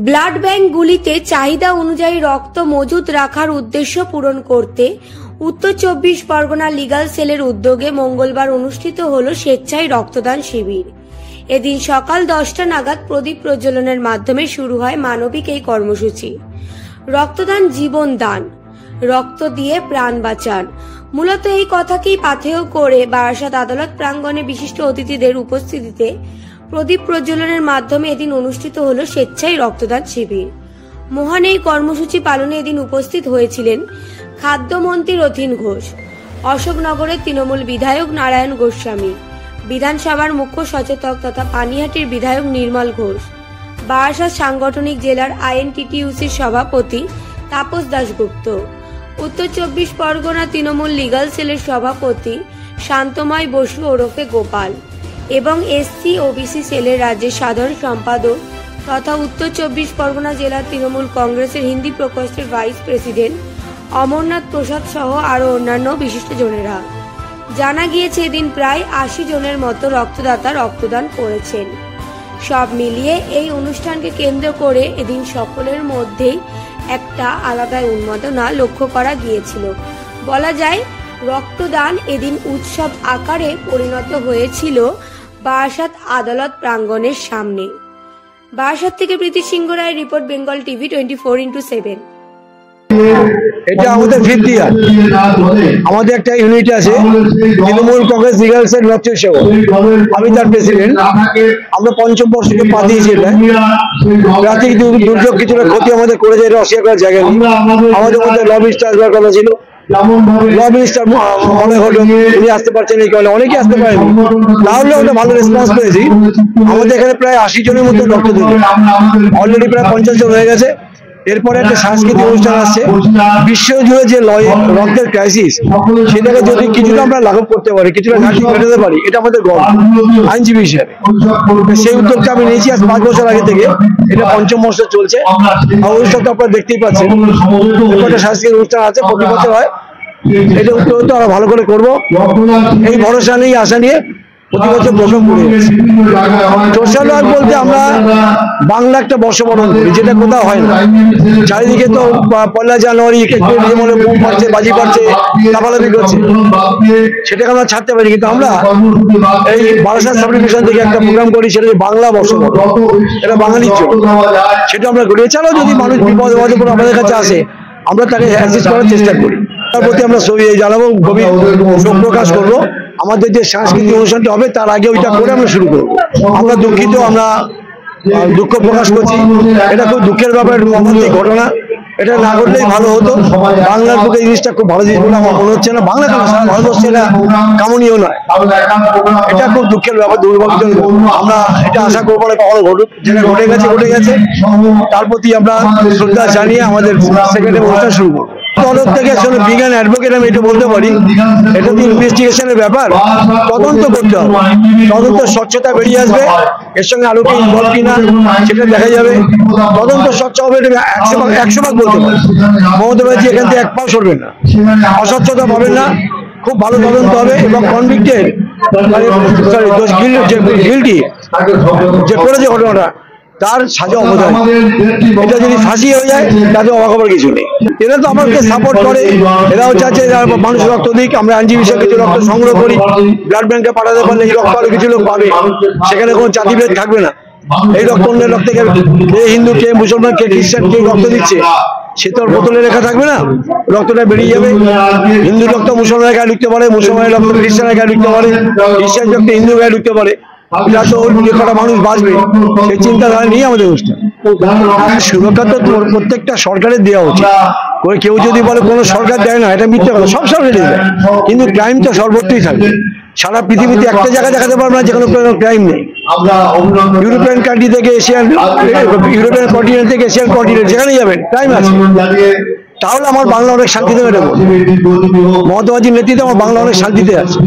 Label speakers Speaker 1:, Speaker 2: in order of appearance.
Speaker 1: Blood ব্যাংকগুলিতে চাহিদা অনুযায়ী রক্ত মজুত রাখার উদ্দেশ্য পূরণ করতে উত্তর 24 পরগনা লিগ্যাল সেলের উদ্যোগে মঙ্গলবার অনুষ্ঠিত হল স্বেচ্ছায় রক্তদান শিবির। এদিন সকাল 10টা নাগাদ প্রদীপ প্রজ্বলনের মাধ্যমে শুরু হয় মানবিক এই কর্মসূচি। রক্তদান জীবন দান, রক্ত দিয়ে প্রাণ বাঁচান, মূলত এই কথাকেই পাথেয় করে বারাসাত আদালত প্রাঙ্গণে বিশিষ্ট অতিথিদের উপস্থিতিতে প্রদীপ প্রজ্বলনের মাধ্যমে এদিন অনুষ্ঠিত হল স্বেচ্ছায় রক্তদান শিবির। মহান এই কর্মসূচি পালনে এদিন উপস্থিত হয়েছিলেন খাদ্যমন্ত্রী রথীন ঘোষ, অশোকনগরের তৃণমূল বিধায়ক নারায়ণ গোস্বামী, বিধানসভার মুখ্য সচেতক তথা পানিহাটির বিধায়ক নির্মল ঘোষ, বারাসাত সাংগঠনিক জেলার আইএনটিটিইউসির সভাপতি তাপস দাশগুপ্ত, উত্তর 24 পরগনা তৃণমূল লিগ্যাল সেলের সভাপতি শান্তময় বসু ওরফে গোপাল এবং এসসি ওবিসি সেলের রাজ্যের সাধারণ সম্পাদক তথা উত্তর 24 পরগনা জেলার তৃণমূল কংগ্রেসের হিন্দি প্রকোষ্ঠের ভাইস প্রেসিডেন্ট অমরনাথ প্রসাদ সহ আরও অন্যান্য বিশিষ্টজনেরা। জানা গিয়েছে এদিন প্রায় 80 জনের মতো রক্তদাতা রক্তদান করেছেন। সব মিলিয়ে এই অনুষ্ঠানকে কেন্দ্র করে এদিন সকলের মধ্যেই একটা আলাদা উন্মাদনা লক্ষ্য করা গিয়েছিল। বলা যায় রক্তদান এদিন উৎসব আকারে পরিণত হয়েছিল বারাসাত আদালত প্রাঙ্গণের সামনে। বারাসাত থেকে প্রীতি সিংহ রায় রিপোর্ট, বেঙ্গল টিভি 24x7।
Speaker 2: এটা আমাদের 5th ইয়ার। আমাদের একটা ইউনিট আছে তৃণমূল কংগ্রেস লিগ্যাল সেল রক্তের সেবক, আমি তার প্রেসিডেন্ট। আমরা 5ম বর্ষকে পা দিয়েছি। এটা প্রাকৃতিক দুর্যোগ কিছুটা ক্ষতি আমাদের করেছে, এটা অস্বীকার করার জায়গা নেই। আমাদের মধ্যে ল মিনিস্টার আসবার কথা ছিল, ল মিনিস্টার মনে হলো উনি আসতে পারছেন এই কারণে, অনেকে আসতে পারেনি, তাহলে ওটা ভালো রেসপন্স পেয়েছি। আমাদের এখানে প্রায় 80 জনের মতো রক্ত দিল, অলরেডি প্রায় 50 জন হয়ে গেছে। এরপরে একটা সাংস্কৃতিক অনুষ্ঠান আসছে। বিশ্বজুড়ে যে রক্তের ক্রাইসিস, সেটাকে যদি কিছুটা আমরা লাঘব করতে পারি, কিছুটা ঘাটতি মেটাতে পারি, এটা আমাদের গর্ব আইনজীবী হিসেবে। সেই উদ্যোগটা আমি নিয়েছি আজ 5 বছর আগে থেকে। এটা 5ম বর্ষ চলছে। অনুষ্ঠানটা আপনারা দেখতেই পাচ্ছেন, একটা সাংস্কৃতিক অনুষ্ঠান আছে, প্রতি বছর হয়। এটা উত্তর আরো ভালো করে করবো এই ভরসা নিয়ে, আশা নিয়ে প্রতি বছর প্রোগ্রাম করে যাচ্ছি। সোশ্যাল বলতে আমরা বাংলা একটা বর্ষবরণ করি, যেটা কোথাও হয় না। চারিদিকে তো 1 জানুয়ারি বোম পাচ্ছে, বাজি পাচ্ছে, লাফালাফি করছে, সেটাকে আমরা ছাড়তে পারি। কিন্তু আমরা এই বারাসাত সাব ডিভিশন থেকে একটা প্রোগ্রাম করি, সেটা বাংলা বর্ষবরণ, এটা বাঙালির জন্য। সেটা আমরা করি। এছাড়াও যদি মানুষ বিপদ করে আমাদের কাছে আসে, আমরা তাকে অ্যাসিস্ট করার চেষ্টা করি। তার প্রতি আমরা জানাবো, গভীর শোক প্রকাশ করবো। আমাদের যে সাংস্কৃতিক অনুষ্ঠানটা হবে তার আগে ওইটা করে আমরা শুরু করবো। আমরা দুঃখিত, আমরা দুঃখ প্রকাশ করছি। এটা খুব দুঃখের ব্যাপার, মর্মান্তিক ঘটনা। এটা না করলেই ভালো হতো। বাংলার পক্ষে এই জিনিসটা খুব ভালো জিনিস বলে আমার মনে হচ্ছে না। বাংলা কেন, সারা ভারতবর্ষে এটা কামনীয় নয়। এটা খুব দুঃখের ব্যাপার, দুর্ভাগ্যজনক। আমরা এটা আশা করবো না কখনো ঘটুক। যেটা ঘটে গেছে, তার প্রতি আমরা শ্রদ্ধা জানিয়ে আমাদের সেকেন্ড অনুষ্ঠান শুরু করবো। তরফ থেকে আসলে বিজ্ঞান অ্যাডভোকেট আমি এটা বলতে পারি, এটা তো ইনভেস্টিগেশনের ব্যাপার, তদন্ত করতে হবে। তদন্ত স্বচ্ছতা বেরিয়ে আসবে, এর সঙ্গে আলোকে ইনভলভ কিনা সেটা দেখা যাবে। তদন্ত স্বচ্ছ হবে, এটা 100 ভাগ বলতে পারি। মমতা ব্যানার্জি এখান থেকে 1 পাও সরবেন না, অস্বচ্ছতা পাবেন না। খুব ভালো তদন্ত হবে এবং কনভিক্টেড গিল্টি যে করেছে ঘটনাটা, তার সাজা অবদান। এটা যদি ফাঁসি হয়ে যায় তাতে অবাক হবার কিছু নেই। এরা তো আমাকে সাপোর্ট করে, এরাও চাচ্ছে মানুষ রক্ত দিক। আমরা আইনজীবী হিসেবে কিছু রক্ত সংগ্রহ করি, ব্লাড ব্যাংকে পাঠাতে পারলে এই রক্ত আরো কিছু লোক পাবে। সেখানে কোনো জাতিভেদ থাকবে না। এই রক্ত অন্যের রক্তে, কে হিন্দু, কে মুসলমান, কে খ্রিস্টান, কে রক্ত দিচ্ছে, সে তো বোতলে লেখা থাকবে না। রক্তটা বেরিয়ে যাবে। হিন্দু রক্ত মুসলমানের গায়ে ঢুকতে পারে, মুসলমানের রক্ত খ্রিস্টানের গায়ে ঢুকতে পারে, খ্রিস্টান রক্ত হিন্দু গায়ে ঢুকতে পারে। কটা মানুষ বাঁচবে সেই চিন্তাধারা নিয়ে আমাদের অনুষ্ঠান। সুরক্ষা তো প্রত্যেকটা সরকারের দেওয়া উচিত। কেউ যদি বলে কোনো সরকার দেয় না, এটা মিথ্যে কথা। সব সরকারই দেয়, কিন্তু ক্রাইম তো সর্বত্রই থাকবে। সারা পৃথিবীতে একটা জায়গা দেখাতে পারবে না যেখানে কোনো ক্রাইম নেই। ইউরোপিয়ান কান্ট্রি থেকে এশিয়ান, ইউরোপিয়ান কন্টিনেন্ট থেকে এশিয়ান কন্টিনেন্ট, যেখানেই যাবেন ক্রাইম আছে। তাহলে আমার বাংলা অনেক শান্তিতে মেটাবো। মমতা ব্যানার্জির নেতৃত্বে আমার বাংলা অনেক শান্তিতে আছে।